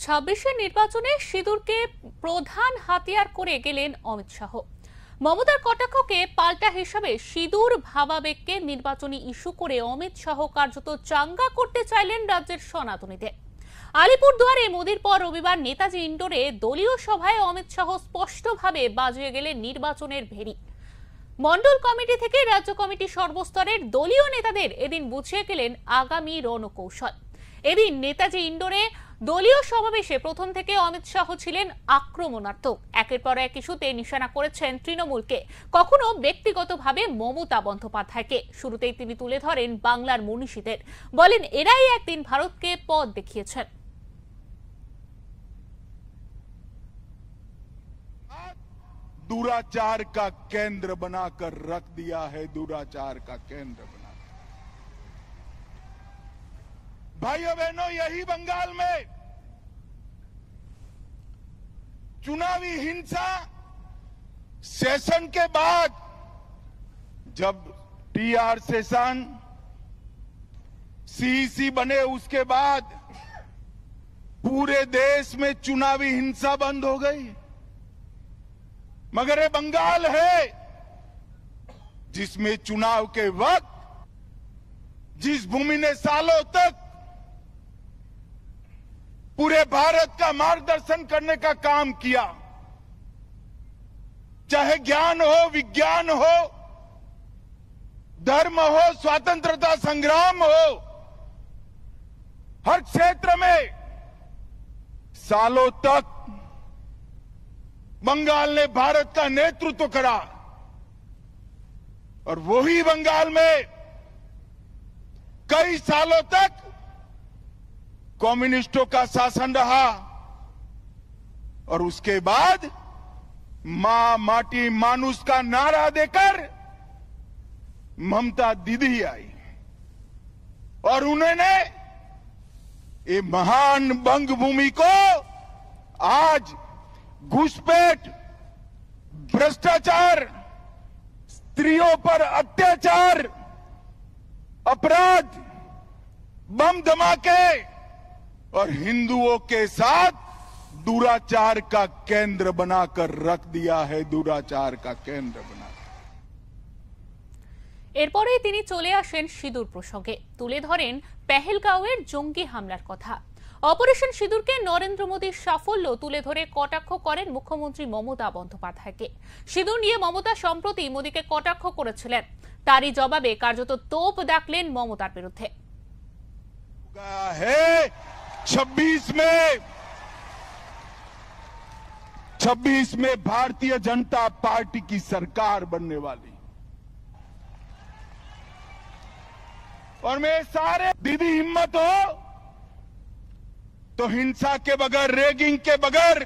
26-এর নির্বাচনে সিঁদুরকে প্রধান হাতিয়ার করে গেলেন অমিত শাহ। মমতার কটাক্ষকে পাল্টা হিসাবে সিঁদুর ভাবাবেগকে নির্বাচনী ইস্যু করে অমিত শাহ কার্যত চাঙ্গা করতে চাইলেন রাজ্যের সনাতনীদের। আলিপুরদুয়ারে মোদির পর রবিবার নেতাজি ইন্ডোরে দলীয় সভায় অমিত শাহ স্পষ্টভাবে বাজিয়ে গেলেন নির্বাচনের ভেড়ি। মন্ডল কমিটি থেকে রাজ্য কমিটি সর্বস্তরের দলীয় নেতাদের এদিন বুঝিয়ে গেলেন আগামী রণকৌশল। এদিন নেতাজি ইন্ডোরে দলীয় সমাবেশে প্রথম থেকে অমিত শাহ ছিলেন আক্রমণাত্মক। একের পর এক ইস্যুতে নিশানা করেছেন তৃণমূলকে, কখনো ব্যক্তিগতভাবে মমতা বন্দ্যোপাধ্যায়কে। শুরুতেই তিনি তুলে ধরেন বাংলার মনীষীদের, বলেন এরাই একদিন ভারতকে পথ দেখিয়েছেন। दुराचार का केंद्र बनाकर रख दिया है, दुराचार का केंद्र बना। भाइयों बहनों, यही बंगाल में चुनावी हिंसा सेशन के बाद, जब टीआर सेशन सीईसी बने उसके बाद पूरे देश में चुनावी हिंसा बंद हो गई। मगर ये बंगाल है जिसमें चुनाव के वक्त जिस भूमि ने सालों तक पूरे भारत का मार्गदर्शन करने का काम किया, चाहे ज्ञान हो, विज्ञान हो, धर्म हो, स्वतंत्रता संग्राम हो, हर क्षेत्र में सालों तक बंगाल ने भारत का नेतृत्व करा। और वही बंगाल में कई सालों तक कम्युनिस्टों का शासन रहा और उसके बाद मां माटी मानुष का नारा देकर ममता दीदी आई और उन्होंने ये महान बंग भूमि को आज घुसपैठ, भ्रष्टाचार, स्त्रियों पर अत्याचार, अपराध, बम धमाके और हिंदुओं के साथ दुराचार का केंद्र बनाकर रख दिया है, दुराचार का केंद्र बना। এরপরেই তিনি চলে আসেন সিঁদুর প্রসঙ্গে, তুলে ধরেন পেহেলগাঁওয়ের জঙ্গি হামলার কথা। অপারেশন সিঁদুরকে নরেন্দ্র মোদীর সাফল্য তুলে ধরে কটাক্ষ করেন মুখ্যমন্ত্রী মমতা বন্দ্যোপাধ্যায়কে। সিঁদুর নিয়ে মমতা সম্প্রতি মোদীকে কটাক্ষ করেছিলেন, তারই জবাবে কার্যত তোপ দাগলেন মমতার বিরুদ্ধে। 26 में भारतीय जनता पार्टी की सरकार बनने वाली और मैं सारे दीदी हिम्मत हो तो हिंसा के बगैर, रेगिंग के बगैर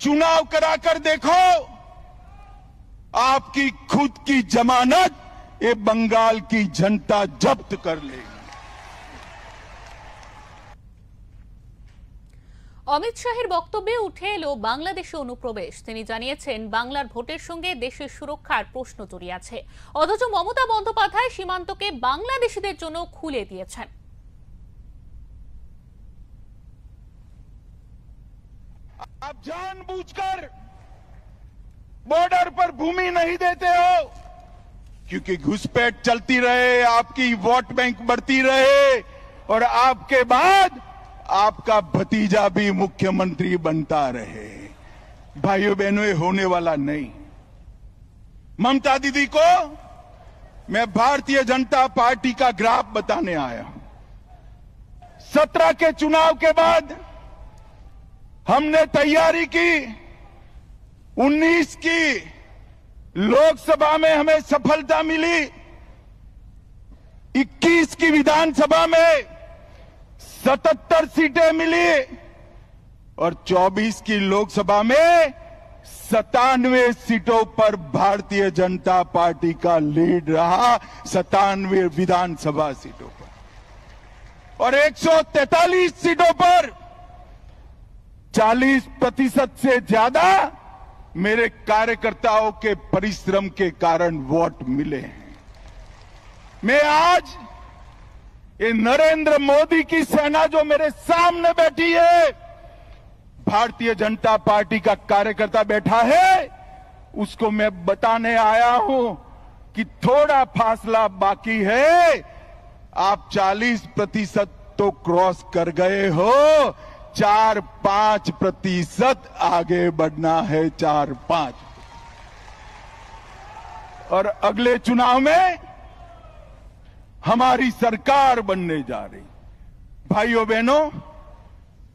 चुनाव कराकर देखो, आपकी खुद की जमानत ये बंगाल की जनता जब्त कर लेगी। অমিত শাহের বক্তব্যে উঠে এলো বাংলাদেশে অনুপ্রবেশ। তিনি জানিয়েছেন বাংলার ভোটের সঙ্গে দেশের সুরক্ষার প্রশ্ন জড়িয়ে আছে, অথচ মমতা বন্দ্যোপাধ্যায় সীমান্তকে বাংলাদেশিদের জন্য খুলে দিয়েছেন। आप जानबूझकर बॉर्डर पर भूमि नहीं देते हो क्योंकि घुसपैठ चलती रहे, आपकी वोट बैंक बढ़ती रहे और आपके बाद आपका भतीजा भी मुख्यमंत्री बनता रहे। भाइयों बहनों, ये होने वाला नहीं। ममता दीदी को मैं भारतीय जनता पार्टी का ग्राफ बताने आया। 17 के चुनाव के बाद हमने तैयारी की, 19 की लोकसभा में हमें सफलता मिली, 21 की विधानसभा में 77 सीटें मिली और 24 की लोकसभा में 97 सीटों पर भारतीय जनता पार्टी का लीड रहा, 97 विधानसभा सीटों पर और 143 सीटों पर 40% से ज्यादा मेरे कार्यकर्ताओं के परिश्रम के कारण वोट मिले हैं। मैं आज ये नरेंद्र मोदी की सेना जो मेरे सामने बैठी है, भारतीय जनता पार्टी का कार्यकर्ता बैठा है, उसको मैं बताने आया हूं कि थोड़ा फासला बाकी है। आप 40% तो क्रॉस कर गए हो, 4-5% आगे बढ़ना है, 4-5। और अगले चुनाव में हमारी सरकार बनने जा रही। भाइयों बहनों,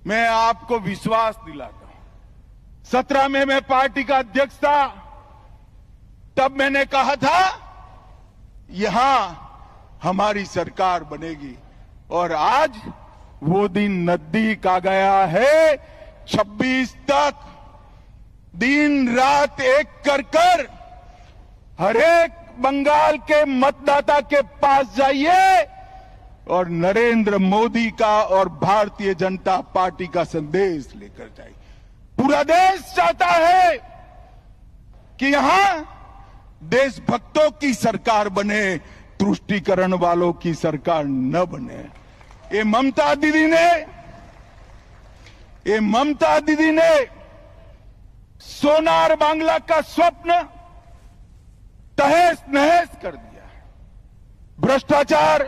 मैं आपको विश्वास दिलाता हूं, 17 में मैं पार्टी का अध्यक्ष था, तब मैंने कहा था यहां हमारी सरकार बनेगी, और आज वो दिन नजदीक आ गया है। 26 तक दिन रात एक कर हर एक बंगाल के मतदाता के पास जाइए और नरेंद्र मोदी का और भारतीय जनता पार्टी का संदेश लेकर जाइए। पूरा देश चाहता है कि यहां देशभक्तों की सरकार बने, तुष्टीकरण वालों की सरकार न बने। ये ममता दीदी ने सोनार बांग्ला का स्वप्न तहस नहस कर दिया। भ्रष्टाचार,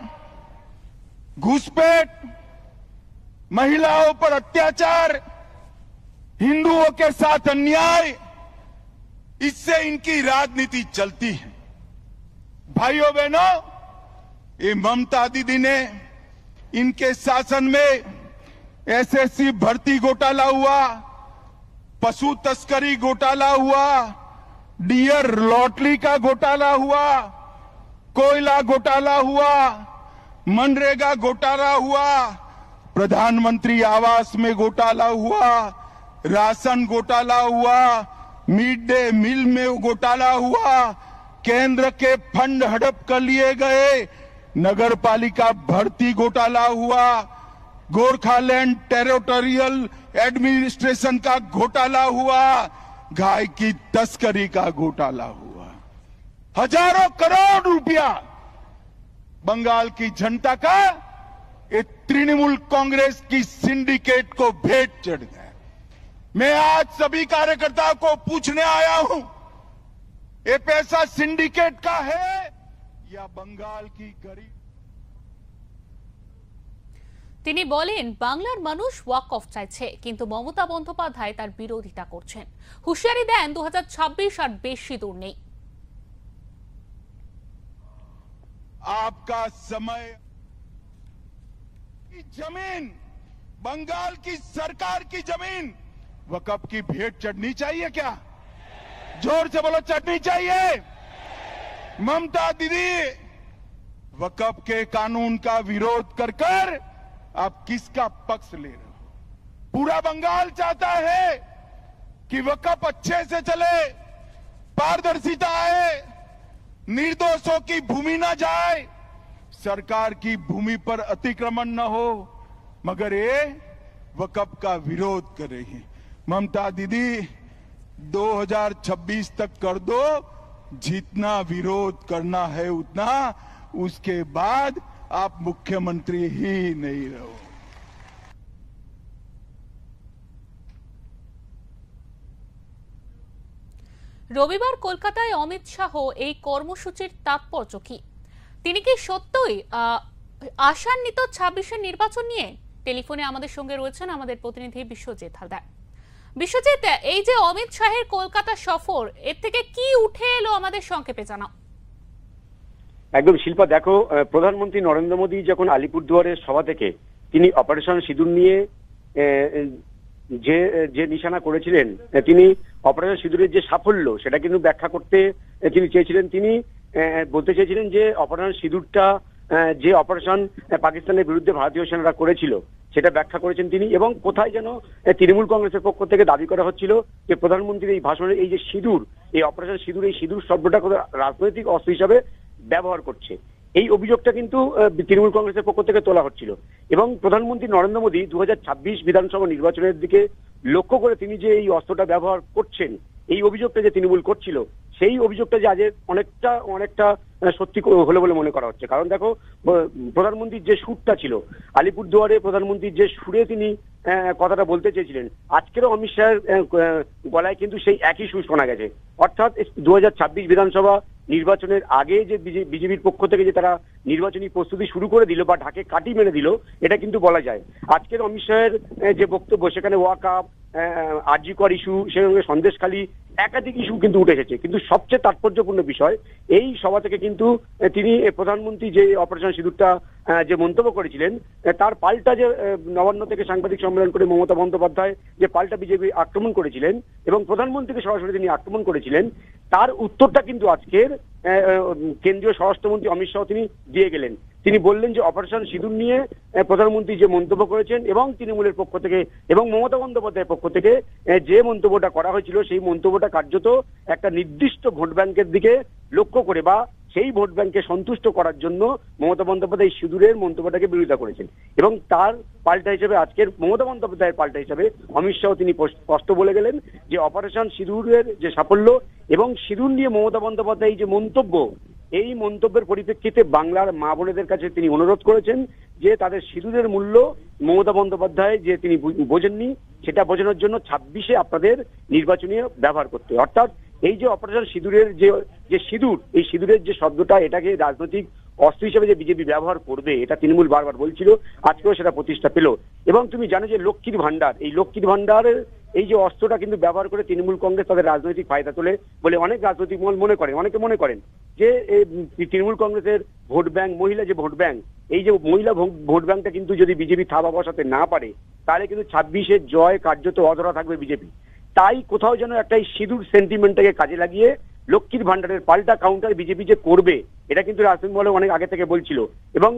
घुसपैठ, महिलाओं पर अत्याचार, हिंदुओं के साथ अन्याय, इससे इनकी राजनीति चलती है। भाइयों बहनों, ये ममता दीदी ने, इनके शासन में एसएससी भर्ती घोटाला हुआ, पशु तस्करी घोटाला हुआ, डियर लॉटरी का घोटाला हुआ, कोयला घोटाला हुआ, मनरेगा घोटाला हुआ, प्रधानमंत्री आवास में घोटाला हुआ, राशन घोटाला हुआ, मिड डे मील में घोटाला हुआ, केंद्र के फंड हड़प कर लिए गए, नगर पालिका भर्ती घोटाला हुआ, गोरखालैंड टेरिटोरियल एडमिनिस्ट्रेशन का घोटाला हुआ, गाय की तस्करी का घोटाला हुआ। हजारों करोड़ रुपया बंगाल की जनता का ये तृणमूल कांग्रेस की सिंडिकेट को भेंट चढ़ गया। मैं आज सभी कार्यकर्ताओं को पूछने आया हूं, ये पैसा सिंडिकेट का है या बंगाल की गरीब? তিনি বলেন, বাংলার মানুষ ওয়াক অফ চাইছে, কিন্তু মমতা বন্দ্যোপাধ্যায় তার বিরোধিতা করছেন। হুঁশিয়ারি দেন 2026 আর বেশি দূর নেই। आपका समय की जमीन, बंगाल की सरकार की जमीन वक्फ की भेंट चढ़नी चाहिए क्या? जोर से बोलो, चढ़नी चाहिए। ममता दीदी, वक्फ के कानून का विरोध कर आप किसका पक्ष ले रहे हो? पूरा बंगाल चाहता है कि वक्फ अच्छे से चले, पारदर्शिता आए, निर्दोषों की भूमि न जाए, सरकार की भूमि पर अतिक्रमण न हो, मगर ये वक्फ का विरोध कर रही है। ममता दीदी, 2026 तक कर दो, जितना विरोध करना है उतना, उसके बाद आप मुख्यमंत्री ही नहीं रहो। রবিবার কলকাতায় অমিত শাহ এই কর্মসূচির তাৎপর্য কি? তিনি কি সত্যই আশান্বিত 26-এর নির্বাচন নিয়ে? টেলিফোনে আমাদের সঙ্গে রয়েছেন আমাদের প্রতিনিধি বিশ্বজিৎ হালদার। বিশ্বজিৎ, এই যে অমিত শাহের কলকাতা সফর, এর থেকে কি উঠে এলো আমাদের সংক্ষেপে জানাও। একদম শিল্পা, দেখো, প্রধানমন্ত্রী নরেন্দ্র মোদী যখন আলিপুরদুয়ারের সভা থেকে তিনি অপারেশন সিঁদুর নিয়ে যে নিশানা করেছিলেন, তিনি অপারেশন সিঁদুরের যে সাফল্য সেটা কিন্তু ব্যাখ্যা করতে তিনি চেয়েছিলেন। তিনি বলতে চেয়েছিলেন যে অপারেশন সিঁদুরটা যে অপারেশন পাকিস্তানের বিরুদ্ধে ভারতীয় সেনারা করেছিল সেটা ব্যাখ্যা করেছেন তিনি। এবং কোথায় যেন তৃণমূল কংগ্রেসের পক্ষ থেকে দাবি করা হচ্ছিল যে প্রধানমন্ত্রীর এই ভাষণের এই যে সিঁদুর, এই অপারেশন সিঁদুর, এই সিঁদুর শব্দটা রাজনৈতিক অস্ত্র হিসাবে ব্যবহার করছে, এই অভিযোগটা কিন্তু তৃণমূল কংগ্রেসের পক্ষ থেকে তোলা হচ্ছিল। এবং প্রধানমন্ত্রী নরেন্দ্র মোদী 2026 বিধানসভা নির্বাচনের দিকে লক্ষ্য করে তিনি যে এই অস্ত্রটা ব্যবহার করছেন, এই অভিযোগটা যে তৃণমূল করছিল, সেই অভিযোগটা যে আজ অনেকটা অনেকটা সত্যি হলো বলে মনে করা হচ্ছে। কারণ দেখো, প্রধানমন্ত্রীর যে সুরটা ছিল, আলিপুরদুয়ারে প্রধানমন্ত্রীর যে সুরে তিনি কথাটা বলতে চেয়েছিলেন, আজকেরও অমিত শাহের গলায় কিন্তু সেই একই সুর শোনা গেছে। অর্থাৎ 2026 বিধানসভা নির্বাচনের আগে যে বিজেপির পক্ষ থেকে যে তারা নির্বাচনী প্রস্তুতি শুরু করে দিল বা ঢাকে কাটি মেরে দিল, এটা কিন্তু বলা যায়। আজকের অমিত শাহের যে বক্তব্য, সেখানে ওয়াকআপ, আরজিকর ইস্যু, সেখানে সন্দেশখালী, একাধিক ইস্যু কিন্তু উঠে এসেছে। কিন্তু সবচেয়ে তাৎপর্যপূর্ণ বিষয়, এই সভা থেকে কিন্তু তিনি প্রধানমন্ত্রী যে অপারেশন সিঁদুরটা যে মন্তব্য করেছিলেন, তার পাল্টা যে নবান্ন থেকে সাংবাদিক সম্মেলন করে মমতা বন্দ্যোপাধ্যায় যে পাল্টা বিজেপি আক্রমণ করেছিলেন এবং প্রধানমন্ত্রীকে সরাসরি তিনি আক্রমণ করেছিলেন, তার উত্তরটা কিন্তু আজকের কেন্দ্রীয় স্বরাষ্ট্রমন্ত্রী অমিত শাহ তিনি দিয়ে গেলেন। তিনি বললেন যে অপারেশন সিঁদুর নিয়ে প্রধানমন্ত্রী যে মন্তব্য করেছেন এবং তৃণমূলের পক্ষ থেকে এবং মমতা বন্দ্যোপাধ্যায়ের পক্ষ থেকে যে মন্তব্যটা করা হয়েছিল, সেই মন্তব্যটা কার্যত একটা নির্দিষ্ট ভোট ব্যাংকের দিকে লক্ষ্য করে বা সেই ভোট ব্যাংককে সন্তুষ্ট করার জন্য মমতা বন্দ্যোপাধ্যায় সিঁদুরের মন্তব্যটাকে বিরোধিতা করেছেন। এবং তার পাল্টা হিসেবে আজকের মমতা বন্দ্যোপাধ্যায়ের পাল্টা হিসেবে অমিত শাহ তিনি স্পষ্ট বলে গেলেন যে অপারেশন সিঁদুরের যে সাফল্য এবং সিঁদুর নিয়ে মমতা বন্দ্যোপাধ্যায় যে মন্তব্য, এই মন্তব্যের পরিপ্রেক্ষিতে বাংলার মা বোনেদের কাছে তিনি অনুরোধ করেছেন যে তাদের সিঁদুরের মূল্য মমতা বন্দ্যোপাধ্যায় যে তিনি বোঝেননি, সেটা বোঝানোর জন্য 26-এ আপনাদের নির্বাচনী ব্যবহার করতে। অর্থাৎ এই যে অপারেশন সিঁদুরের যে সিঁদুর, এই সিঁদুরের যে শব্দটা, এটাকে রাজনৈতিক অস্ত্র হিসেবে যে বিজেপি ব্যবহার করবে, এটা তৃণমূল বারবার বলছিল, আজকেও সেটা প্রতিষ্ঠা পেল। এবং তুমি জানো যে লক্ষ্মীর ভান্ডার, এই লক্ষ্মীর ভান্ডারের এই যে অস্ত্রটা কিন্তু ব্যবহার করে তৃণমূল কংগ্রেস তাদের রাজনৈতিক ফায়দা তোলে বলে অনেক রাজনৈতিক মহল মনে করেন। অনেকে মনে করেন যে তৃণমূল কংগ্রেসের ভোট ব্যাংক, মহিলা যে ভোট ব্যাংক, এই যে মহিলা ভোট ব্যাংকটা কিন্তু যদি বিজেপি থাবা বসাতে না পারে, তাহলে কিন্তু 26-এর জয় কার্যত অধরা থাকবে বিজেপি। তাই কোথাও যেন একটা সিঁদুর সেন্টিমেন্টটাকে কাজে লাগিয়ে লক্ষ্মীর ভান্ডারের পাল্টা কাউন্টার বিজেপি যে করবে, এটা কিন্তু রাজনৈতিক মহলে অনেক আগে থেকে বলছিল। এবং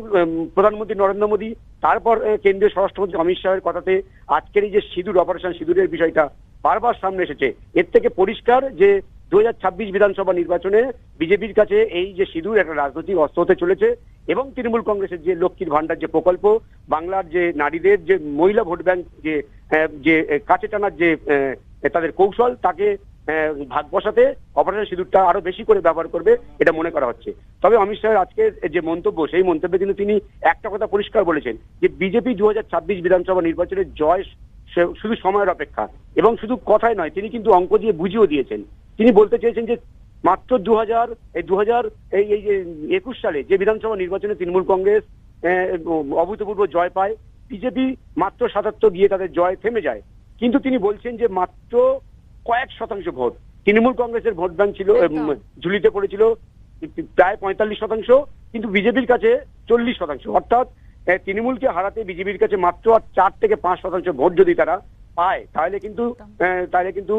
প্রধানমন্ত্রী নরেন্দ্র মোদী, তারপর কেন্দ্রীয় স্বরাষ্ট্রমন্ত্রী অমিত শাহের কথাতে আজকের এই যে সিঁদুর, অপারেশন সিঁদুরের বিষয়টা বারবার সামনে এসেছে। এর থেকে পরিষ্কার যে 2026 বিধানসভা নির্বাচনে বিজেপির কাছে এই যে সিঁদুর একটা রাজনৈতিক অস্ত্র হতে চলেছে। এবং তৃণমূল কংগ্রেসের যে লক্ষ্মীর ভান্ডার যে প্রকল্প, বাংলার যে নারীদের যে মহিলা ভোট ব্যাংক যে কাছে টানার যে তাদের কৌশল, তাকে ভাগ বসাতে অপারেশন সিঁদুরটা আরো বেশি করে ব্যবহার করবে, এটা মনে করা হচ্ছে। তবে অমিত শাহের আজকের যে মন্তব্য, সেই মন্তব্যে কিন্তু তিনি একটা কথা পরিষ্কার বলেছেন যে বিজেপি 2026 বিধানসভা নির্বাচনের জয় শুধু সময়ের অপেক্ষা। এবং শুধু কথাই নয়, তিনি কিন্তু অঙ্ক দিয়ে বুঝিয়েও দিয়েছেন। তিনি বলতে চেয়েছেন যে মাত্র 2021 সালে যে বিধানসভা নির্বাচনে তৃণমূল কংগ্রেস অভূতপূর্ব জয় পায়, বিজেপি মাত্র 77 গিয়ে তাদের জয় থেমে যায়। কিন্তু তিনি বলছেন যে মাত্র কয়েক শতাংশ ভোট তৃণমূল কংগ্রেসের ভোট ব্যাংক ছিল, ঝুলিতে পড়েছিল প্রায় 45%, কিন্তু বিজেপির কাছে 40%। অর্থাৎ তৃণমূলকে হারাতে বিজেপির কাছে মাত্র 4 থেকে 5% ভোট যদি তারা পায়, তাহলে কিন্তু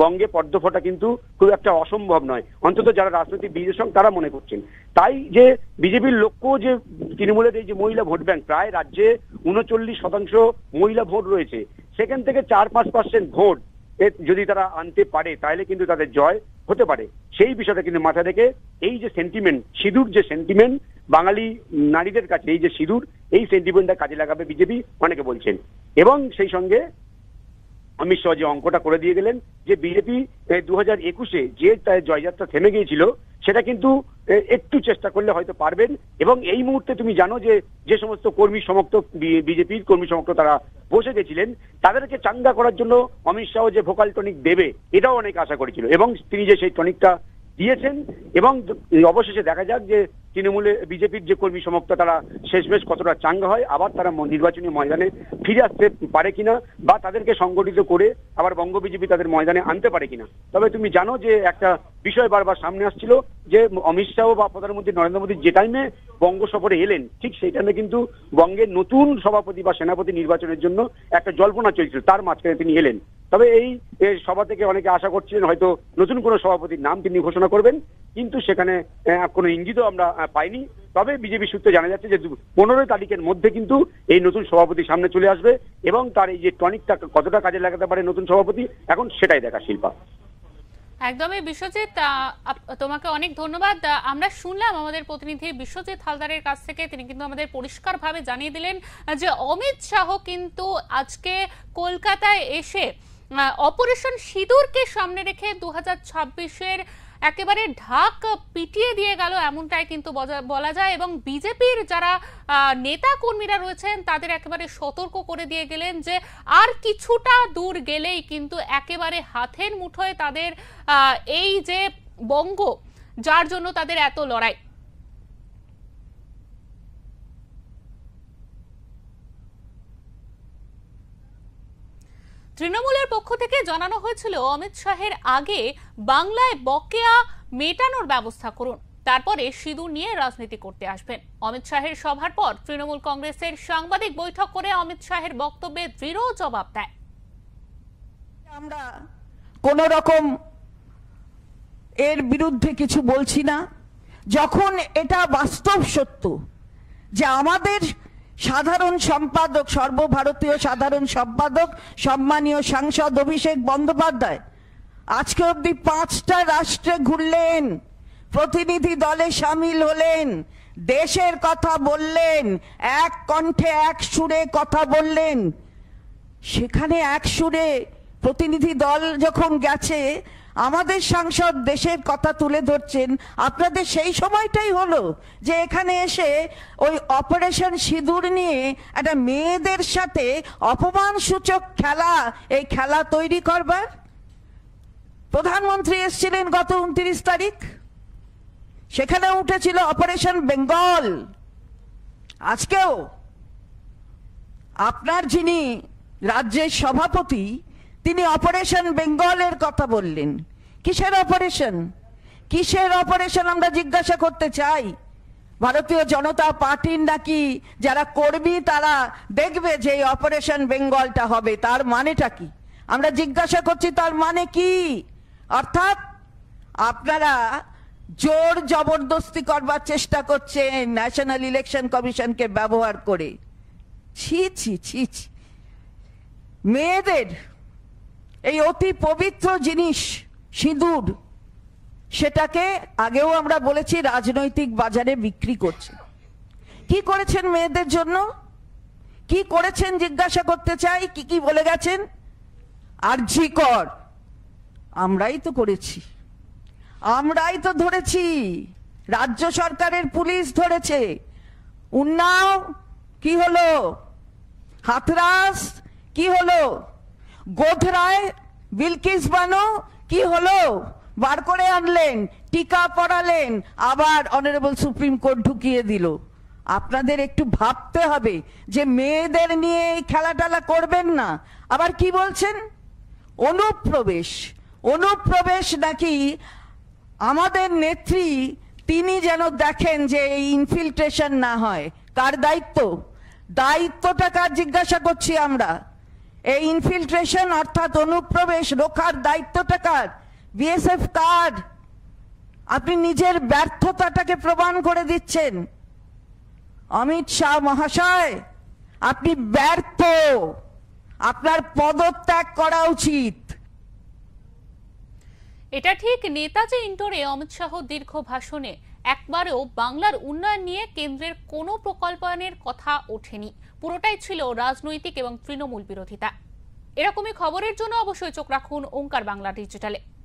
বঙ্গে পদ্ম ফোটা কিন্তু খুব একটা অসম্ভব নয়, অন্তত যারা রাজনৈতিক বিশ্লেষক তারা মনে করছেন। তাই যে বিজেপির লক্ষ্য যে তৃণমূলের এই যে মহিলা ভোট ব্যাংক, প্রায় রাজ্যে 39% মহিলা ভোট রয়েছে, সেখান থেকে 4-5% ভোট যদি তারা আনতে পারে, তাহলে কিন্তু তাদের জয় হতে পারে। সেই বিষয়টা কিন্তু মাথায় রেখে এই যে সেন্টিমেন্ট, সিঁদুর যে সেন্টিমেন্ট বাঙালি নারীদের কাছে, এই যে সিঁদুর, এই সেন্টিমেন্টটা কাজে লাগাবে বিজেপি, অনেকে বলছেন। এবং সেই সঙ্গে অমিত শাহ যে অঙ্কটা করে দিয়ে গেলেন যে বিজেপি 2021-এ যে জয়যাত্রা থেমে গিয়েছিল, সেটা কিন্তু একটু চেষ্টা করলে হয়তো পারবেন। এবং এই মুহূর্তে তুমি জানো যে সমস্ত কর্মী সমর্থক, বিজেপির কর্মী সমর্থক তারা বসে গেছিলেন, তাদেরকে চাঙ্গা করার জন্য অমিত শাহ যে ভোকাল টনিক দেবে, এটাও অনেক আশা করেছিল। এবং তিনি যে সেই টনিকটা দিয়েছেন, এবং অবশেষে দেখা যাক যে তৃণমূলে বিজেপির যে কর্মী সমর্থক তারা শেষমেশ কতটা চাঙ্গা হয়, আবার তারা নির্বাচনী ময়দানে ফিরে আসতে পারে কিনা, বা তাদেরকে সংগঠিত করে আবার বঙ্গ বিজেপি তাদের ময়দানে আনতে পারে কিনা। তবে তুমি জানো যে একটা বিষয় বারবার সামনে আসছিল যে অমিত শাহ বা প্রধানমন্ত্রী নরেন্দ্র মোদী যে টাইমে বঙ্গ সফরে এলেন, ঠিক সেই টাইমে কিন্তু বঙ্গের নতুন সভাপতি বা সেনাপতি নির্বাচনের জন্য একটা জল্পনা চলছিল, তার মাঝখানে তিনি এলেন। তবে এই সভা থেকে অনেকে আশা করছিলেন হয়তো নতুন কোনো সভাপতির নাম তিনি ঘোষণা করবেন, কিন্তু সেখানে কোনো ইঙ্গিতও আমরা পাইনি। তবে বিজেপি সূত্রে জানা যাচ্ছে যে 15 তারিখের মধ্যে কিন্তু এই নতুন সভাপতি সামনে চলে আসবে, এবং তার এই যে টনিকটা কতটা কাজে লাগাতে পারে নতুন সভাপতি, এখন সেটাই দেখা। শিল্পা, একদমই। বিশ্বজিৎ, তোমাকে অনেক ধন্যবাদ। আমরা শুনলাম আমাদের প্রতিনিধি বিশ্বজিৎ হালদারের কাছ থেকে, তিনি কিন্তু আমাদের পরিষ্কারভাবে জানিয়ে দিলেন যে অমিত শাহ কিন্তু আজকে কলকাতায় এসে অপারেশন সিঁদুরকে সামনে রেখে 2026-এর একেবারে ঢাক পিটিয়ে দিয়ে গেল, এমনটাই কিন্তু বলা যায়। এবং বিজেপির যারা নেতা কর্মীরা রয়েছেন তাদের একেবারে সতর্ক করে দিয়ে গেলেন যে আর কিছুটা দূর গেলেই কিন্তু একেবারে হাতের মুঠোয় তাদের এই যে বঙ্গ, যার জন্য তাদের এত লড়াই। তৃণমূলের পক্ষ থেকে জানানো হয়েছিল অমিত শাহের আগে বাংলায় বকেয়া মেটানোর ব্যবস্থা করুন, তারপরে সিঁদুর নিয়ে রাজনীতি করতে আসবেন। অমিত শাহের সভার পর তৃণমূল কংগ্রেসের সাংবাদিক বৈঠক করে অমিত শাহের বক্তব্যে দৃঢ় জবাব দেয়। আমরা কোন রকম এর বিরুদ্ধে কিছু বলছি না, যখন এটা বাস্তব সত্য যে আমাদের সাধারণ সম্পাদক, সর্বভারতীয় সাধারণ সম্পাদক সম্মানীয় সাংসদ অভিষেক বন্দ্যোপাধ্যায় আজকে অবধি 5টা রাষ্ট্রে ঘুরলেন, প্রতিনিধি দলে সামিল হলেন, দেশের কথা বললেন, এক কণ্ঠে এক সুরে কথা বললেন। সেখানে এক সুরে প্রতিনিধি দল যখন গেছে, আমাদের সাংসদ দেশের কথা তুলে ধরছেন, আপনাদের সেই সময়টাই হলো যে এখানে এসে ওই অপারেশন সিঁদুর নিয়ে একটা মেয়েদের সাথে অপমানসূচক খেলা, এই খেলা তৈরি করবার। প্রধানমন্ত্রী এসেছিলেন গত 29 তারিখ, সেখানে উঠেছিল অপারেশন বেঙ্গল। আজকেও আপনার যিনি রাজ্যের সভাপতি, তিনি অপারেশন বেঙ্গলের কথা বললেন। কিসের অপারেশন? কিসের অপারেশন আমরা জিজ্ঞাসা করতে চাই। ভারতীয় জনতা পার্টির নাকি যারা কর্মী তারা দেখবে যে এই অপারেশন বেঙ্গলটা হবে, তার মানেটা কি আমরা জিজ্ঞাসা করছি, তার মানে কি? অর্থাৎ আপনারা জোর জবরদস্তি করবার চেষ্টা করছেন ন্যাশনাল ইলেকশন কমিশনকে ব্যবহার করে। ছি ছি ছি ছি। মেয়েদের এই অতি পবিত্র জিনিস সিঁদুর, সেটাকে আগেও আমরা বলেছি রাজনৈতিক বাজারে বিক্রি করছে। কি করেছেন মেয়েদের জন্য? কি করেছেন জিজ্ঞাসা করতে চাই। কি কি বলে গেছেন? আরজি কর আমরাই তো করেছি, আমরাই তো ধরেছি, রাজ্য সরকারের পুলিশ ধরেছে। উন্নাও কি হলো? হাথরাস কি হলো? গোধরায় বিলকিস বানো কি হলো? বার করে আনলেন, টিকা পড়ালেন, আবার অনারেবল সুপ্রিম কোর্ট ঢুকিয়ে দিল। আপনাদের একটু ভাবতে হবে যে মেয়েদের নিয়ে এই খেলাটালা করবেন না। আবার কি বলছেন? অনুপ্রবেশ। অনুপ্রবেশ নাকি আমাদের নেত্রী তিনি যেন দেখেন যে এই ইনফিল্ট্রেশন না হয়। কার দায়িত্ব? দায়িত্বটা কার জিজ্ঞাসা করছি আমরা। এই ইনফিল্ট্রেশন অর্থাৎ অনুপ্রবেশ রোখার দায়িত্বটা কার? বিএসএফ কার? আপনি নিজের ব্যর্থতাটাকে প্রমাণ করে দিচ্ছেন। অমিত শাহ মহাশয়, আপনি ব্যর্থ, আপনার পদত্যাগ করা উচিত। এটা ঠিক, নেতাজি ইন্ডোরে অমিত শাহ দীর্ঘ ভাষণে একবারও বাংলার উন্নয়ন নিয়ে কেন্দ্রের কোনো প্রকল্পায়নের কথা ওঠেনি। পুরোটাই ছিল রাজনৈতিক এবং তৃণমূল বিরোধিতা। এরকমই খবরের জন্য অবশ্যই চোখ রাখুন ওঙ্কার বাংলা ডিজিটালে।